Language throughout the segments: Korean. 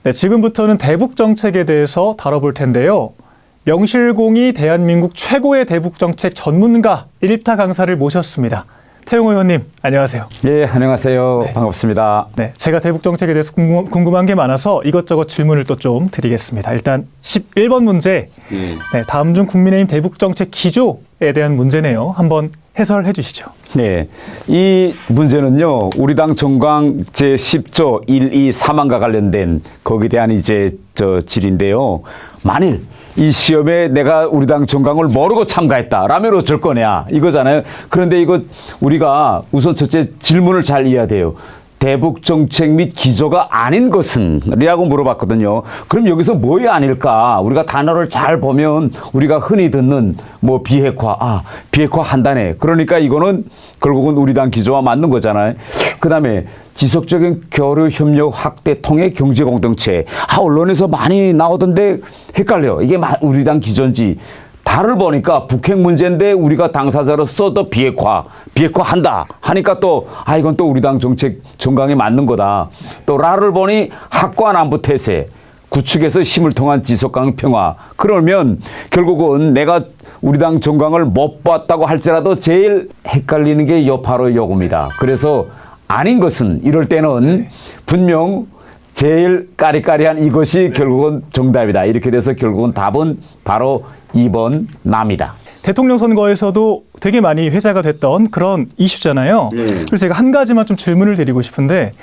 네, 지금부터는 대북 정책에 대해서 다뤄볼 텐데요. 명실공히 대한민국 최고의 대북 정책 전문가 1타 강사를 모셨습니다. 태용 의원님, 안녕하세요. 네, 안녕하세요. 네. 반갑습니다. 네, 제가 대북 정책에 대해서 궁금한 게 많아서 이것저것 질문을 또 좀 드리겠습니다. 일단 11번 문제, 네, 다음 중 국민의힘 대북 정책 기조에 대한 문제네요. 한번 해설해 주시죠. 네, 이 문제는요, 우리 당 정강 제10조 1, 2, 3항과 관련된 거기에 대한 이제 질인데요. 만일 이 시험에 내가 우리 당 정강을 모르고 참가했다라면 어쩔 거냐 이거잖아요. 그런데 이거 우리가 우선 첫째 질문을 잘 이해해야 돼요. 대북 정책 및 기조가 아닌 것은? 라고 물어봤거든요. 그럼 여기서 뭐이 아닐까? 우리가 단어를 잘 보면 우리가 흔히 듣는 뭐 비핵화, 비핵화 한다네. 그러니까 이거는 결국은 우리 당 기조와 맞는 거잖아요. 그 다음에 지속적인 교류 협력 확대 통해 경제 공동체. 언론에서 많이 나오던데 헷갈려요. 이게 우리 당 기조인지. 달을 보니까 북핵 문제인데 우리가 당사자로서 또 비핵화 한다 하니까 또 이건 또 우리 당 정책 정강에 맞는 거다. 또 라를 보니 학과 남부 태세 구축에서 힘을 통한 지속강 평화. 그러면 결국은 내가 우리 당 정강을 못 봤다고 할지라도 제일 헷갈리는 게 바로 요겁니다. 그래서 아닌 것은 이럴 때는 분명 제일 까리까리한 이것이 결국은 정답이다. 이렇게 돼서 결국은 답은 바로 2번 납니다. 대통령 선거에서도 되게 많이 회자가 됐던 그런 이슈잖아요. 그래서 제가 한 가지만 좀 질문을 드리고 싶은데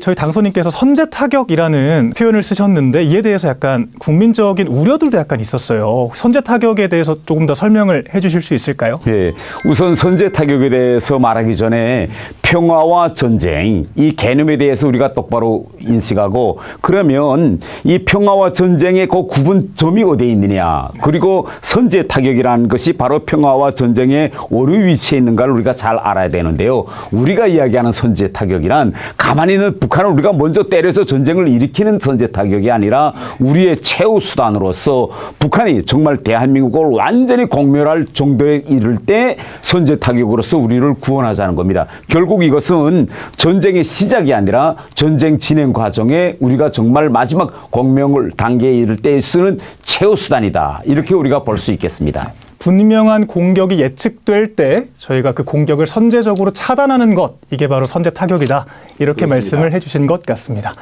저희 당선인께서 선제 타격이라는 표현을 쓰셨는데 이에 대해서 약간 국민적인 우려들도 약간 있었어요. 선제 타격에 대해서 조금 더 설명을 해 주실 수 있을까요? 네, 우선 선제 타격에 대해서 말하기 전에 평화와 전쟁 이 개념에 대해서 우리가 똑바로 인식하고 그러면 이 평화와 전쟁의 그 구분점이 어디에 있느냐 그리고 선제 타격이라는 것이 바로 평화와 전쟁의 어느 위치에 있는가를 우리가 잘 알아야 되는데요. 우리가 이야기하는 선제 타격이란 가만히 있는 북한을 우리가 먼저 때려서 전쟁을 일으키는 선제 타격이 아니라 우리의 최후 수단으로서 북한이 정말 대한민국을 완전히 공멸할 정도에 이를 때 선제 타격으로서 우리를 구원하자는 겁니다. 결국 이것은 전쟁의 시작이 아니라 전쟁 진행 과정에 우리가 정말 마지막 공멸 단계에 이를 때 쓰는 최후 수단이다. 이렇게 우리가 볼 수 있겠습니다. 분명한 공격이 예측될 때 저희가 그 공격을 선제적으로 차단하는 것, 이게 바로 선제 타격이다. 이렇게 그렇습니다. 말씀을 해주신 것 같습니다.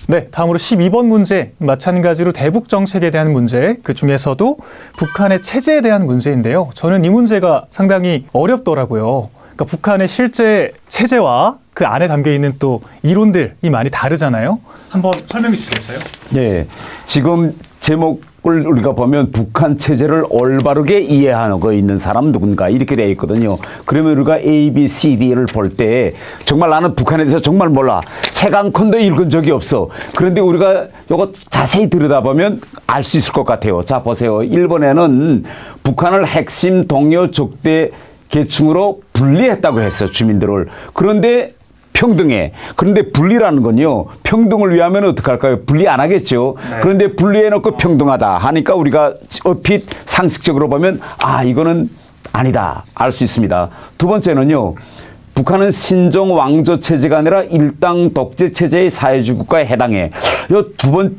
네, 다음으로 12번 문제, 마찬가지로 대북 정책에 대한 문제, 그 중에서도 북한의 체제에 대한 문제인데요. 저는 이 문제가 상당히 어렵더라고요. 그러니까 북한의 실제 체제와 그 안에 담겨있는 또 이론들이 많이 다르잖아요. 한번 설명해 주시겠어요? 네, 지금 제목을 우리가 보면 북한 체제를 올바르게 이해하고 있는 사람 누군가 이렇게 되어 있거든요. 그러면 우리가 A, B, C, D를 볼 때 정말 나는 북한에 대해서 정말 몰라. 책 한 권도 읽은 적이 없어. 그런데 우리가 이거 자세히 들여다보면 알 수 있을 것 같아요. 자, 보세요. 1번에는 북한을 핵심 동료 적대 계층으로 분리했다고 했어요. 주민들을. 그런데 평등해. 그런데 분리라는 건요. 평등을 위하면 어떡할까요? 분리 안 하겠죠. 네. 그런데 분리해놓고 평등하다 하니까 우리가 얼핏 상식적으로 보면 이거는 아니다. 알 수 있습니다. 두 번째는요. 북한은 신종 왕조 체제가 아니라 일당 독재 체제의 사회주의 국가에 해당해.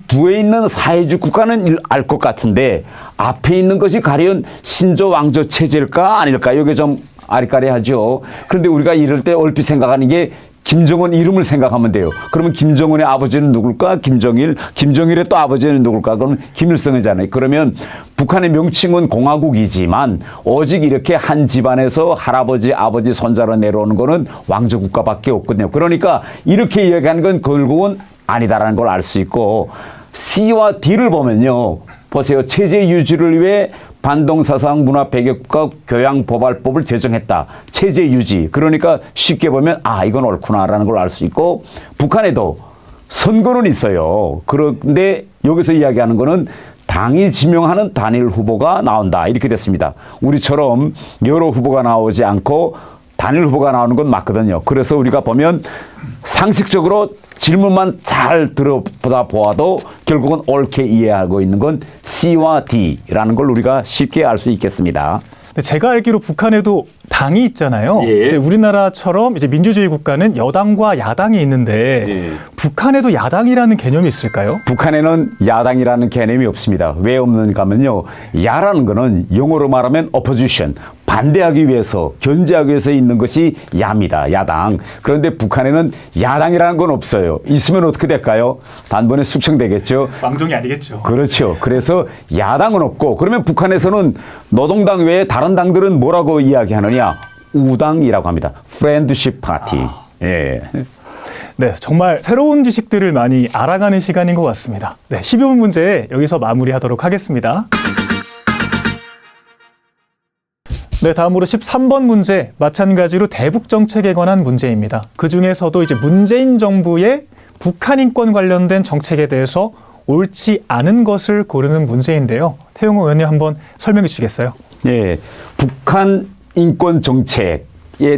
뒤에 있는 사회주의 국가는 알 것 같은데 앞에 있는 것이 가령 신조 왕조 체제일까 아닐까? 이게 좀 아리까리하죠. 그런데 우리가 이럴 때 얼핏 생각하는 게 김정은 이름을 생각하면 돼요. 그러면 김정은의 아버지는 누굴까? 김정일. 김정일의 또 아버지는 누굴까? 그러면 김일성이잖아요. 그러면 북한의 명칭은 공화국이지만 오직 이렇게 한 집안에서 할아버지, 아버지, 손자로 내려오는 거는 왕조 국가밖에 없거든요. 그러니까 이렇게 이야기하는 건 결국은 아니다라는 걸 알 수 있고 C와 D를 보면요. 보세요. 체제 유지를 위해 반동사상 문화 배격과 교양보발법을 제정했다. 체제 유지. 그러니까 쉽게 보면 이건 옳구나라는 걸 알 수 있고 북한에도 선거는 있어요. 그런데 여기서 이야기하는 거는 당이 지명하는 단일 후보가 나온다. 이렇게 됐습니다. 우리처럼 여러 후보가 나오지 않고 단일 후보가 나오는 건 맞거든요. 그래서 우리가 보면 상식적으로 질문만 잘 들어보다 보아도 결국은 옳게 이해하고 있는 건 C와 D라는 걸 우리가 쉽게 알 수 있겠습니다. 제가 알기로 북한에도 당이 있잖아요. 예. 근데 우리나라처럼 이제 민주주의 국가는 여당과 야당이 있는데 예. 북한에도 야당이라는 개념이 있을까요? 북한에는 야당이라는 개념이 없습니다. 왜 없는가 하면요. 야라는 거는 영어로 말하면 opposition, 반대하기 위해서, 견제하기 위해서 있는 것이 야입니다. 야당. 그런데 북한에는 야당이라는 건 없어요. 있으면 어떻게 될까요? 단번에 숙청되겠죠. 망정이 아니겠죠. 그렇죠. 그래서 야당은 없고, 그러면 북한에서는 노동당 외에 다른 당들은 뭐라고 이야기하느냐? 우당이라고 합니다. Friendship Party. 예. 네, 정말 새로운 지식들을 많이 알아가는 시간인 것 같습니다. 네, 12번 문제 여기서 마무리하도록 하겠습니다. 네, 다음으로 13번 문제, 마찬가지로 대북 정책에 관한 문제입니다. 그 중에서도 이제 문재인 정부의 북한 인권 관련된 정책에 대해서 옳지 않은 것을 고르는 문제인데요. 태용호 의원님 한번 설명해 주시겠어요? 예. 북한 인권 정책에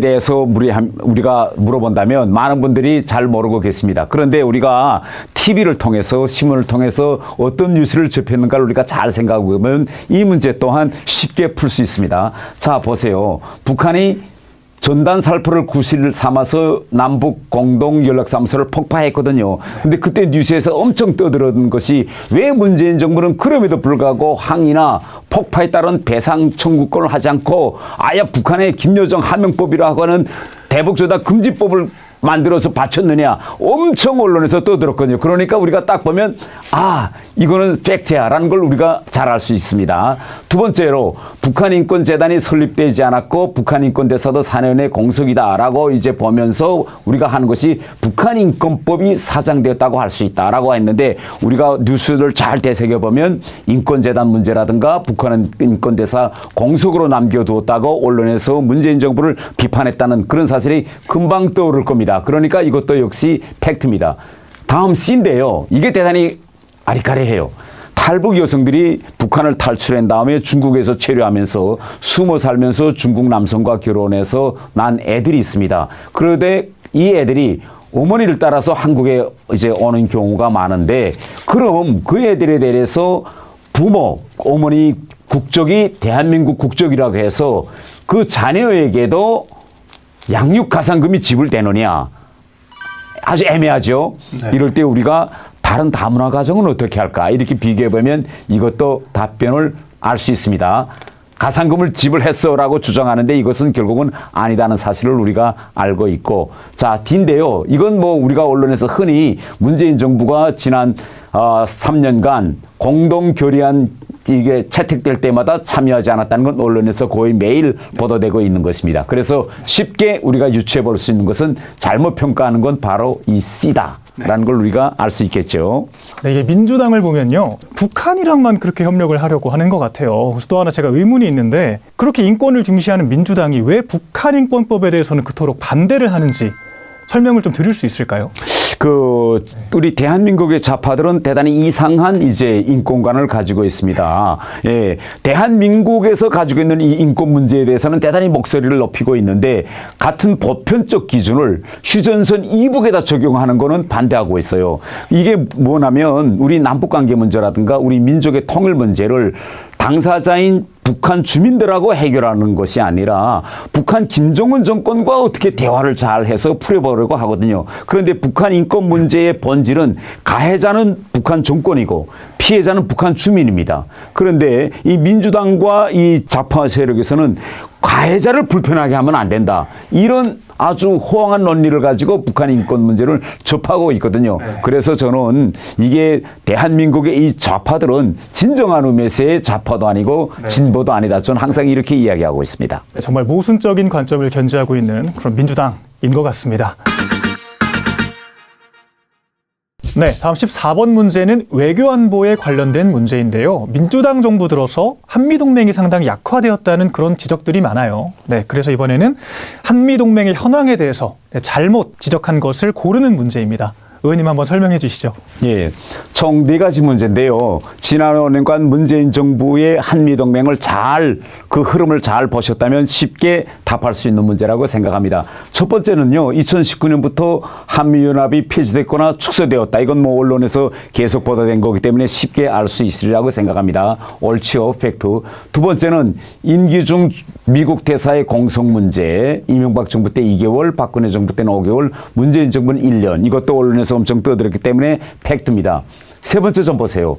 대해서 우리가 물어본다면 많은 분들이 잘 모르고 계십니다. 그런데 우리가 TV를 통해서 신문을 통해서 어떤 뉴스를 접했는가를 우리가 잘 생각해 보면 이 문제 또한 쉽게 풀 수 있습니다. 자, 보세요. 북한이 전단 살포를 구실을 삼아서 남북 공동 연락사무소를 폭파했거든요. 근데 그때 뉴스에서 엄청 떠들었던 것이 왜 문재인 정부는 그럼에도 불구하고 항의나 폭파에 따른 배상 청구권을 하지 않고 아예 북한의 김여정 하명법이라고 하는 대북전단 금지법을 만들어서 바쳤느냐 엄청 언론에서 떠들었거든요. 그러니까 우리가 딱 보면 아 이거는 팩트야라는 걸 우리가 잘 알 수 있습니다. 두 번째로 북한인권재단이 설립되지 않았고 북한인권대사도 4년의 공석이다라고 이제 보면서 우리가 하는 것이 북한인권법이 사장되었다고 할 수 있다라고 했는데 우리가 뉴스를 잘 되새겨보면 인권재단 문제라든가 북한인권대사 공석으로 남겨두었다고 언론에서 문재인 정부를 비판했다는 그런 사실이 금방 떠오를 겁니다. 그러니까 이것도 역시 팩트입니다. 다음 C인데요. 이게 대단히 아리까리해요. 탈북 여성들이 북한을 탈출한 다음에 중국에서 체류하면서 숨어 살면서 중국 남성과 결혼해서 난 애들이 있습니다. 그런데 이 애들이 어머니를 따라서 한국에 이제 오는 경우가 많은데 그럼 그 애들에 대해서 부모, 어머니 국적이 대한민국 국적이라고 해서 그 자녀에게도 양육 가산금이 지불되느냐? 아주 애매하죠. 네. 이럴 때 우리가 다른 다문화 가정은 어떻게 할까? 이렇게 비교해보면 이것도 답변을 알 수 있습니다. 가산금을 지불했어라고 주장하는데 이것은 결국은 아니다는 사실을 우리가 알고 있고 자, D인데요. 이건 뭐 우리가 언론에서 흔히 문재인 정부가 지난 3년간 공동 결의안 이게 채택될 때마다 참여하지 않았다는 건 언론에서 거의 매일 보도되고 있는 것입니다. 그래서 쉽게 우리가 유추해 볼 수 있는 것은 잘못 평가하는 건 바로 이 C다라는 걸 우리가 알 수 있겠죠. 네, 이게 민주당을 보면요. 북한이랑만 그렇게 협력을 하려고 하는 것 같아요. 그래서 또 하나 제가 의문이 있는데 그렇게 인권을 중시하는 민주당이 왜 북한 인권법에 대해서는 그토록 반대를 하는지 설명을 좀 드릴 수 있을까요? 우리 대한민국의 좌파들은 대단히 이상한 이제 인권관을 가지고 있습니다. 예. 대한민국에서 가지고 있는 이 인권 문제에 대해서는 대단히 목소리를 높이고 있는데 같은 보편적 기준을 휴전선 이북에다 적용하는 거는 반대하고 있어요. 이게 뭐냐면 우리 남북관계 문제라든가 우리 민족의 통일 문제를 당사자인 북한 주민들하고 해결하는 것이 아니라 북한 김정은 정권과 어떻게 대화를 잘 해서 풀어보려고 하거든요. 그런데 북한 인권 문제의 본질은 가해자는 북한 정권이고 피해자는 북한 주민입니다. 그런데 이 민주당과 이 좌파 세력에서는 가해자를 불편하게 하면 안 된다. 이런 아주 호황한 논리를 가지고 북한 인권 문제를 접하고 있거든요. 그래서 저는 이게 대한민국의 이 좌파들은 진정한 의미에서의 좌파도 아니고 진보도 아니다. 저는 항상 이렇게 이야기하고 있습니다. 정말 모순적인 관점을 견지하고 있는 그런 민주당인 것 같습니다. 네, 다음 14번 문제는 외교안보에 관련된 문제인데요. 민주당 정부 들어서 한미동맹이 상당히 약화되었다는 그런 지적들이 많아요. 네, 그래서 이번에는 한미동맹의 현황에 대해서 잘못 지적한 것을 고르는 문제입니다. 의원님 한번 설명해 주시죠. 예, 총 4가지 문제인데요. 지난 5년간 문재인 정부의 한미동맹을 그 흐름을 잘 보셨다면 쉽게 답할 수 있는 문제라고 생각합니다. 첫 번째는요, 2019년부터 한미연합이 폐지됐거나 축소되었다. 이건 뭐 언론에서 계속 보도된 거기 때문에 쉽게 알 수 있으리라고 생각합니다. 옳지요, 팩트. 두 번째는 임기 중 미국 대사의 공석 문제. 이명박 정부 때 2개월, 박근혜 정부 때는 5개월, 문재인 정부는 1년. 이것도 언론에서 엄청 떠들었기 때문에 팩트입니다. 세 번째 좀 보세요.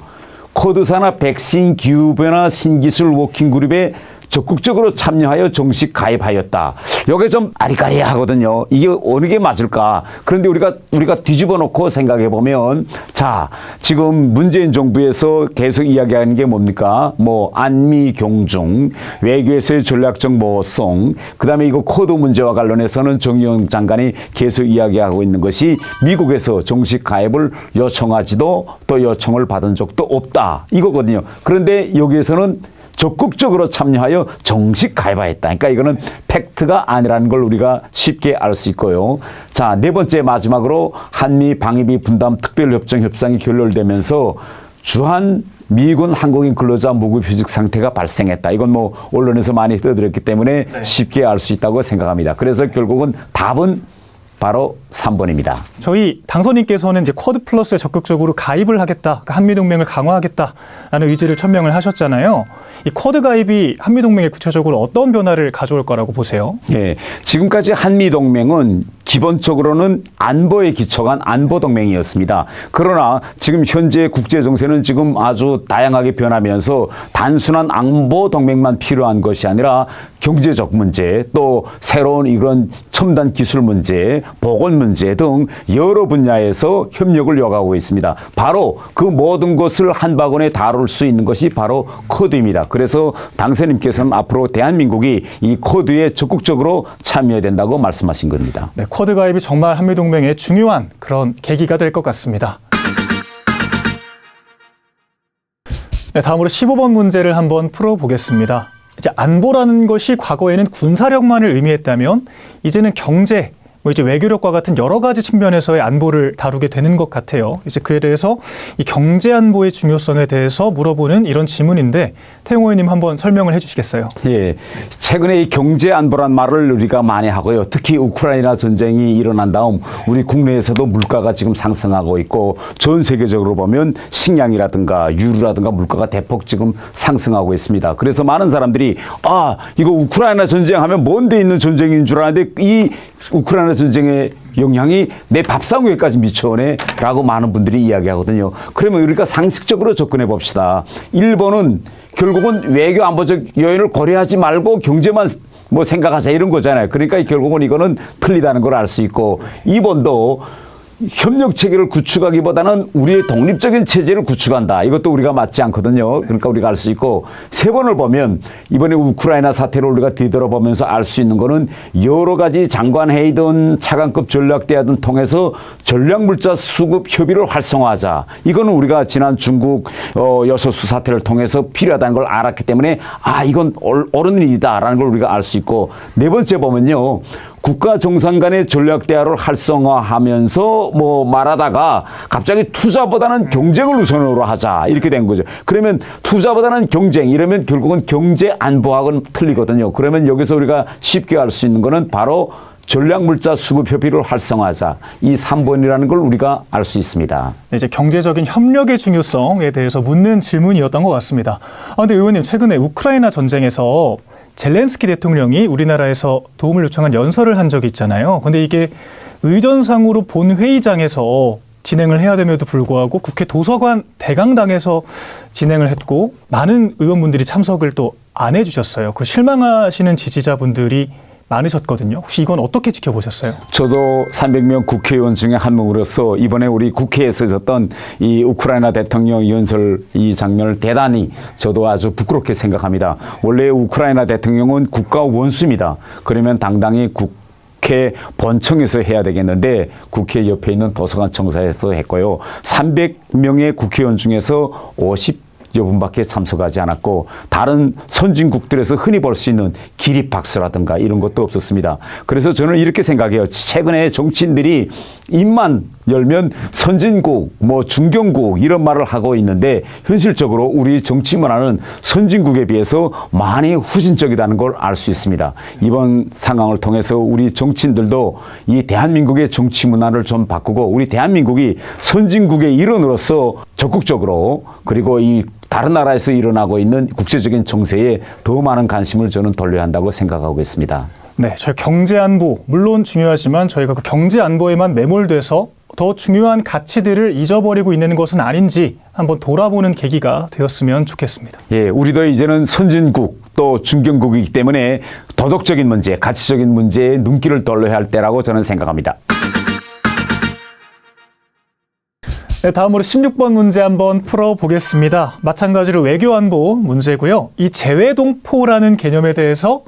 코드사나 백신 기후변화 신기술 워킹그룹에 적극적으로 참여하여 정식 가입하였다. 이게 좀 아리까리하거든요. 이게 어느 게 맞을까? 그런데 우리가 뒤집어 놓고 생각해 보면, 자, 지금 문재인 정부에서 계속 이야기하는 게 뭡니까? 뭐 안미 경중, 외교에서의 전략적 모호성, 그다음에 이거 코드 문제와 관련해서는 정의용 장관이 계속 이야기하고 있는 것이 미국에서 정식 가입을 요청하지도 또 요청을 받은 적도 없다. 이거거든요. 그런데 여기에서는 적극적으로 참여하여 정식 가입하였다. 그러니까 이거는 팩트가 아니라는 걸 우리가 쉽게 알 수 있고요. 자, 네 번째 마지막으로 한미 방위비 분담 특별협정 협상이 결렬되면서 주한 미군 항공인 근로자 무급휴직 상태가 발생했다. 이건 뭐 언론에서 많이 떠들었기 때문에 쉽게 알 수 있다고 생각합니다. 그래서 결국은 답은 바로 3번입니다. 저희 당선인께서는 이제 쿼드 플러스에 적극적으로 가입을 하겠다, 한미동맹을 강화하겠다라는 의지를 천명을 하셨잖아요. 이 쿼드 가입이 한미동맹에 구체적으로 어떤 변화를 가져올 거라고 보세요? 예, 지금까지 한미동맹은 기본적으로는 안보에 기초한 안보동맹이었습니다. 그러나 지금 현재 국제정세는 지금 아주 다양하게 변하면서 단순한 안보동맹만 필요한 것이 아니라 경제적 문제, 또 새로운 이런 첨단 기술 문제, 보건 문제 등 여러 분야에서 협력을 요구하고 있습니다. 바로 그 모든 것을 한 바구니에 다룰 수 있는 것이 바로 코드입니다. 그래서 당선인께서는 앞으로 대한민국이 이 코드에 적극적으로 참여해야 된다고 말씀하신 겁니다. 네, 쿼드 가입이 정말 한미동맹의 중요한 그런 계기가 될 것 같습니다. 네, 다음으로 15번 문제를 한번 풀어보겠습니다. 이제 안보라는 것이 과거에는 군사력만을 의미했다면 이제는 경제, 이제 외교력과 같은 여러 가지 측면에서의 안보를 다루게 되는 것 같아요. 이제 그에 대해서 이 경제 안보의 중요성에 대해서 물어보는 이런 지문인데 태용 의원님 한번 설명을 해주시겠어요? 예, 최근에 이 경제 안보란 말을 우리가 많이 하고요. 특히 우크라이나 전쟁이 일어난 다음 우리 국내에서도 물가가 지금 상승하고 있고 전 세계적으로 보면 식량이라든가 유류라든가 물가가 대폭 지금 상승하고 있습니다. 그래서 많은 사람들이 이거 우크라이나 전쟁하면 먼데 있는 전쟁인 줄 알았는데 이 우크라이나 전쟁의 영향이 내 밥상위에까지 미쳐오네 라고 많은 분들이 이야기하거든요. 그러면 우리가 상식적으로 접근해 봅시다. 1번은 결국은 외교 안보적 요인을 고려하지 말고 경제만 뭐 생각하자 이런 거잖아요. 그러니까 결국은 이거는 틀리다는 걸 알 수 있고 2번도 협력 체계를 구축하기보다는 우리의 독립적인 체제를 구축한다. 이것도 우리가 맞지 않거든요. 그러니까 우리가 알 수 있고 3번을 보면 이번에 우크라이나 사태를 우리가 뒤돌아보면서 알 수 있는 거는 여러 가지 장관회의든 차관급 전략대화든 통해서 전략물자 수급 협의를 활성화하자. 이거는 우리가 지난 중국 여소수 사태를 통해서 필요하다는 걸 알았기 때문에 이건 옳은 일이다라는 걸 우리가 알 수 있고 4번째 보면요. 국가 정상 간의 전략 대화를 활성화하면서 뭐 말하다가 갑자기 투자보다는 경쟁을 우선으로 하자 이렇게 된 거죠. 그러면 투자보다는 경쟁 이러면 결국은 경제 안보학은 틀리거든요. 그러면 여기서 우리가 쉽게 알 수 있는 거는 바로 전략물자 수급 협의를 활성화하자. 이 3번이라는 걸 우리가 알 수 있습니다. 네, 이제 경제적인 협력의 중요성에 대해서 묻는 질문이었던 것 같습니다. 근데 의원님 최근에 우크라이나 전쟁에서 젤렌스키 대통령이 우리나라에서 도움을 요청한 연설을 한 적이 있잖아요. 근데 이게 의전상으로 본회의장에서 진행을 해야 됨에도 불구하고 국회 도서관 대강당에서 진행을 했고 많은 의원분들이 참석을 또 안 해주셨어요. 그 실망하시는 지지자분들이 많으셨거든요. 혹시 이건 어떻게 지켜보셨어요? 저도 300명 국회의원 중에 한 명으로서 이번에 우리 국회에서 있었던 이 우크라이나 대통령 연설 이 장면을 대단히 저도 아주 부끄럽게 생각합니다. 원래 우크라이나 대통령은 국가 원수입니다. 그러면 당당히 국회 본청에서 해야 되겠는데 국회 옆에 있는 도서관 청사에서 했고요. 300명의 국회의원 중에서 여분밖에 참석하지 않았고 다른 선진국들에서 흔히 볼 수 있는 기립박수라든가 이런 것도 없었습니다. 그래서 저는 이렇게 생각해요. 최근에 정치인들이 입만 열면 선진국, 뭐 중견국 이런 말을 하고 있는데 현실적으로 우리 정치 문화는 선진국에 비해서 많이 후진적이라는 걸 알 수 있습니다. 이번 상황을 통해서 우리 정치인들도 이 대한민국의 정치 문화를 좀 바꾸고 우리 대한민국이 선진국의 일원으로서 적극적으로 그리고 이 다른 나라에서 일어나고 있는 국제적인 정세에 더 많은 관심을 저는 돌려야 한다고 생각하고 있습니다. 네, 저희 경제 안보 물론 중요하지만 저희가 그 경제 안보에만 매몰돼서 더 중요한 가치들을 잊어버리고 있는 것은 아닌지 한번 돌아보는 계기가 되었으면 좋겠습니다. 예, 우리도 이제는 선진국 또 중견국이기 때문에 도덕적인 문제, 가치적인 문제에 눈길을 돌려야 할 때라고 저는 생각합니다. 네, 다음으로 16번 문제 한번 풀어보겠습니다. 마찬가지로 외교안보 문제고요. 이 재외동포라는 개념에 대해서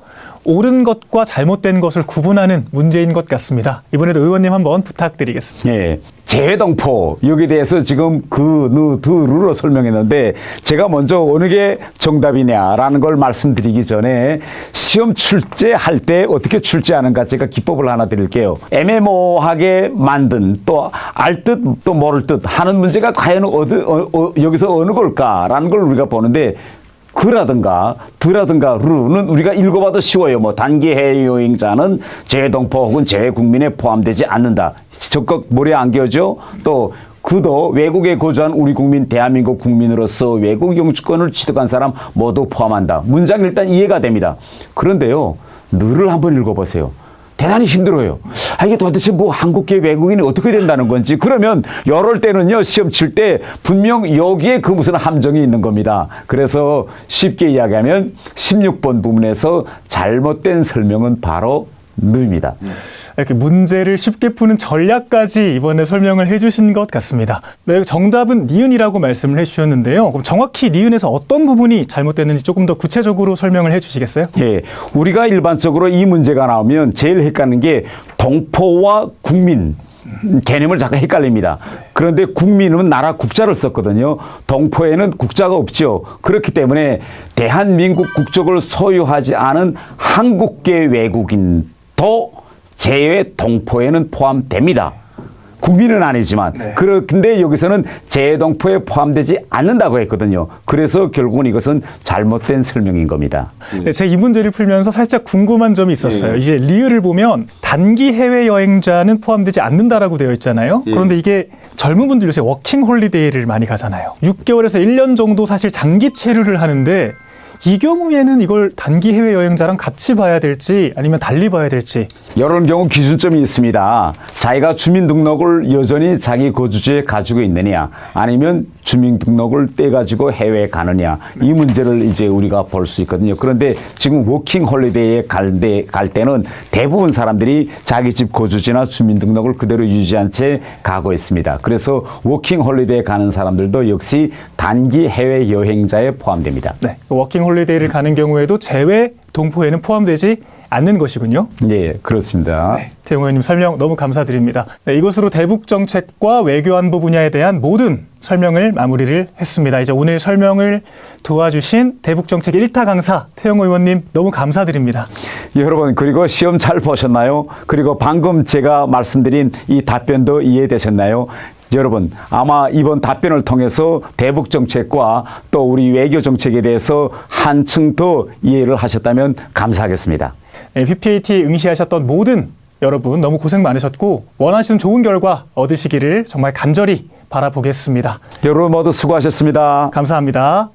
옳은 것과 잘못된 것을 구분하는 문제인 것 같습니다. 이번에도 의원님 한번 부탁드리겠습니다. 예. 재외동포 여기에 대해서 지금 드루로 설명했는데 제가 먼저 어느 게 정답이냐라는 걸 말씀드리기 전에 시험 출제할 때 어떻게 출제하는가 제가 기법을 하나 드릴게요. 애매모호하게 만든 또 알 듯 또 모를 듯 하는 문제가 과연 여기서 어느 걸까라는 걸 우리가 보는데 그라든가 드라든가 루는 우리가 읽어봐도 쉬워요. 뭐 단기 해외여행자는 재외동포 혹은 재외국민에 포함되지 않는다. 적극 머리에 안겨져. 또 그도 외국에 거주한 우리 국민 대한민국 국민으로서 외국 영주권을 취득한 사람 모두 포함한다. 문장 일단 이해가 됩니다. 그런데요. 늘을 한번 읽어보세요. 대단히 힘들어요. 이게 도대체 뭐 한국계 외국인이 어떻게 된다는 건지. 그러면 이럴 때는요, 시험 칠 때 분명 여기에 그 무슨 함정이 있는 겁니다. 그래서 쉽게 이야기하면 16번 부분에서 잘못된 설명은 바로 늘입니다. 이렇게 문제를 쉽게 푸는 전략까지 이번에 설명을 해주신 것 같습니다. 네, 정답은 니은이라고 말씀을 해주셨는데요. 그럼 정확히 니은에서 어떤 부분이 잘못됐는지 조금 더 구체적으로 설명을 해주시겠어요? 예, 우리가 일반적으로 이 문제가 나오면 제일 헷갈리는 게 동포와 국민 개념을 자꾸 헷갈립니다. 그런데 국민은 나라 국자를 썼거든요. 동포에는 국자가 없죠. 그렇기 때문에 대한민국 국적을 소유하지 않은 한국계 외국인도 재외 동포에는 포함됩니다. 국민은 아니지만. 네. 근데 여기서는 재외 동포에 포함되지 않는다고 했거든요. 그래서 결국은 이것은 잘못된 설명인 겁니다. 네, 제가 이 문제를 풀면서 살짝 궁금한 점이 있었어요. 이제 리을을 보면 단기 해외 여행자는 포함되지 않는다라고 되어 있잖아요. 그런데 이게 젊은 분들 요새 워킹 홀리데이를 많이 가잖아요. 6개월에서 1년 정도 사실 장기 체류를 하는데 이 경우에는 이걸 단기 해외 여행자랑 같이 봐야 될지 아니면 달리 봐야 될지. 이런 경우 기준점이 있습니다. 자기가 주민등록을 여전히 자기 거주지에 가지고 있느냐 아니면 주민등록을 떼가지고 해외에 가느냐 이 문제를 이제 우리가 볼 수 있거든요. 그런데 지금 워킹 홀리데이에 갈 때는 대부분 사람들이 자기 집 거주지나 주민등록을 그대로 유지한 채 가고 있습니다. 그래서 워킹 홀리데이에 가는 사람들도 역시 단기 해외 여행자에 포함됩니다. 네, 워킹 홀리데이를 가는 경우에도 재외 동포에는 포함되지 않는 것이군요. 예, 그렇습니다. 네, 태용 의원님 설명 너무 감사드립니다. 네, 이것으로 대북 정책과 외교안보 분야에 대한 모든 설명을 마무리를 했습니다. 이제 오늘 설명을 도와주신 대북 정책 1타 강사 태용 의원님 너무 감사드립니다. 예, 여러분 그리고 시험 잘 보셨나요? 그리고 방금 제가 말씀드린 이 답변도 이해되셨나요? 여러분 아마 이번 답변을 통해서 대북 정책과 또 우리 외교 정책에 대해서 한층 더 이해를 하셨다면 감사하겠습니다. 네, PPAT 응시하셨던 모든 여러분 너무 고생 많으셨고 원하시는 좋은 결과 얻으시기를 정말 간절히 바라보겠습니다. 여러분 모두 수고하셨습니다. 감사합니다.